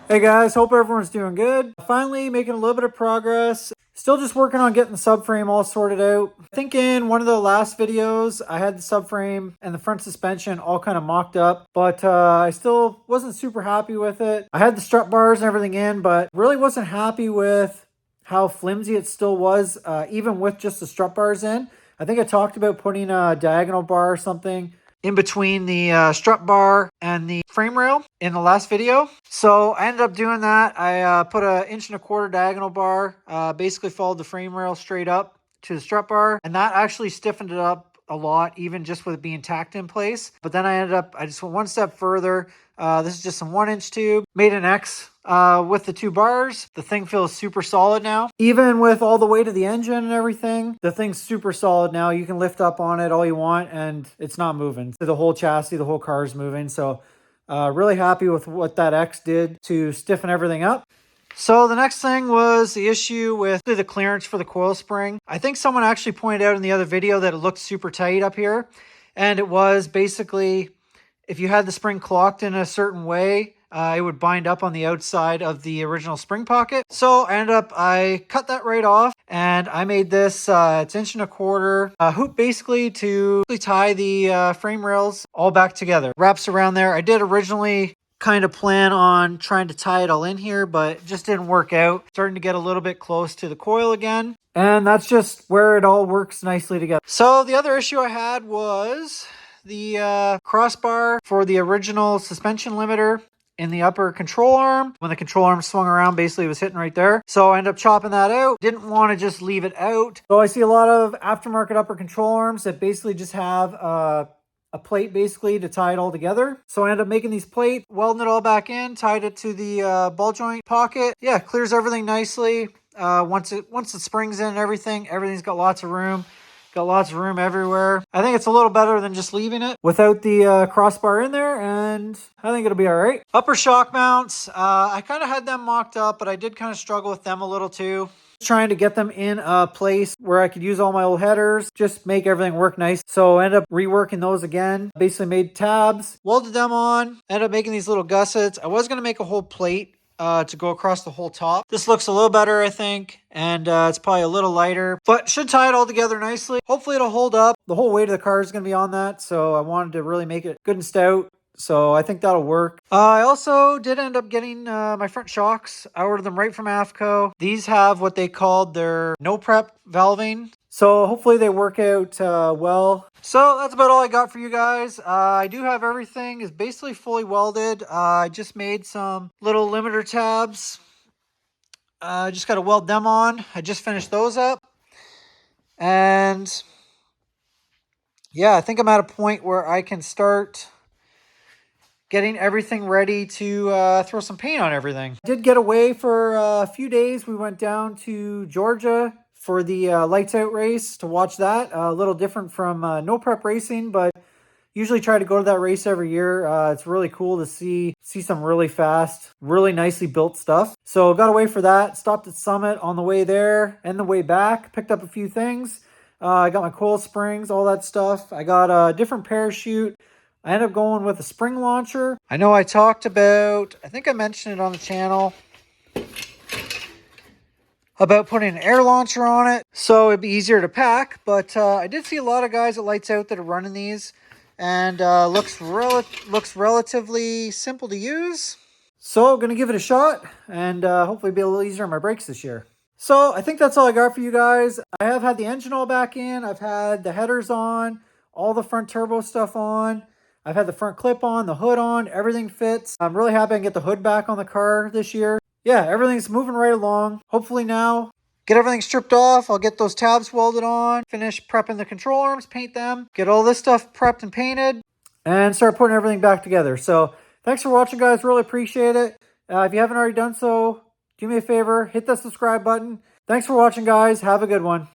Hey guys, hope everyone's doing good. Finally making a little bit of progress. Still just working on getting the subframe all sorted out. I think in one of the last videos, I had the subframe and the front suspension all kind of mocked up, but I still wasn't super happy with it. I had the strut bars and everything in, but really wasn't happy with how flimsy it still was, even with just the strut bars in. I think I talked about putting a diagonal bar or something in between the strut bar and the frame rail in the last video. So I ended up doing that. I put an 1.25 inch diagonal bar, basically followed the frame rail straight up to the strut bar, and that actually stiffened it up a lot, even just with it being tacked in place. But then I just went one step further. This is just some 1-inch tube, made an X with the 2 bars. The thing feels super solid now. Even with all the weight of the engine and everything, the thing's super solid now. You can lift up on it all you want and it's not moving. The whole chassis, the whole car is moving. So really happy with what that X did to stiffen everything up. So the next thing was the issue with the clearance for the coil spring. I think someone actually pointed out in the other video that it looked super tight up here. And it was basically, if you had the spring clocked in a certain way, it would bind up on the outside of the original spring pocket. So I cut that right off and I made this, it's 1.25 inch hoop basically to tie the frame rails all back together. Wraps around there. I did originally kind of plan on trying to tie it all in here, but it just didn't work out. Starting to get a little bit close to the coil again. And that's just where it all works nicely together. So the other issue I had was the crossbar for the original suspension limiter in the upper control arm. When the control arm swung around, basically it was hitting right there. So I ended up chopping that out. Didn't want to just leave it out. So I see a lot of aftermarket upper control arms that basically just have a plate basically to tie it all together. So I ended up making these plates, welding it all back in, tied it to the ball joint pocket. Yeah, clears everything nicely. Once the spring's in and everything's got lots of room. Got lots of room everywhere. I think it's a little better than just leaving it without the crossbar in there, and I think it'll be all right. Upper shock mounts, I kind of had them mocked up, but I did kind of struggle with them a little too. Trying to get them in a place where I could use all my old headers, just make everything work nice. So I ended up reworking those again. Basically made tabs, welded them on, ended up making these little gussets. I was going to make a whole plate to go across the whole top. This looks a little better, I think, and it's probably a little lighter, but should tie it all together nicely. Hopefully it'll hold up. The whole weight of the car is going to be on that, so I wanted to really make it good and stout. So I think that'll work. I also did end up getting my front shocks. I ordered them right from AFCO. These have what they called their no prep valving. So hopefully they work out well. So that's about all I got for you guys. I do have everything is basically fully welded. I just made some little limiter tabs. I just got to weld them on. I just finished those up. And yeah, I think I'm at a point where I can start getting everything ready to throw some paint on everything. Did get away for a few days. We went down to Georgia for the lights out race to watch that. A little different from no prep racing, but usually try to go to that race every year. It's really cool to see some really fast, really nicely built stuff. So got away for that. Stopped at Summit on the way there and the way back. Picked up a few things. I got my coil springs, all that stuff. I got a different parachute. I ended up going with a spring launcher. I know I talked about, I think I mentioned it on the channel, about putting an air launcher on it so it'd be easier to pack. But I did see a lot of guys at Lights Out that are running these, and looks relatively simple to use. So going to give it a shot and hopefully be a little easier on my brakes this year. So I think that's all I got for you guys. I have had the engine all back in. I've had the headers on, all the front turbo stuff on. I've had the front clip on, the hood on, everything fits. I'm really happy I can get the hood back on the car this year. Yeah, everything's moving right along. Hopefully now, get everything stripped off. I'll get those tabs welded on, finish prepping the control arms, paint them, get all this stuff prepped and painted, and start putting everything back together. So thanks for watching, guys. Really appreciate it. If you haven't already done so, do me a favor, hit that subscribe button. Thanks for watching, guys. Have a good one.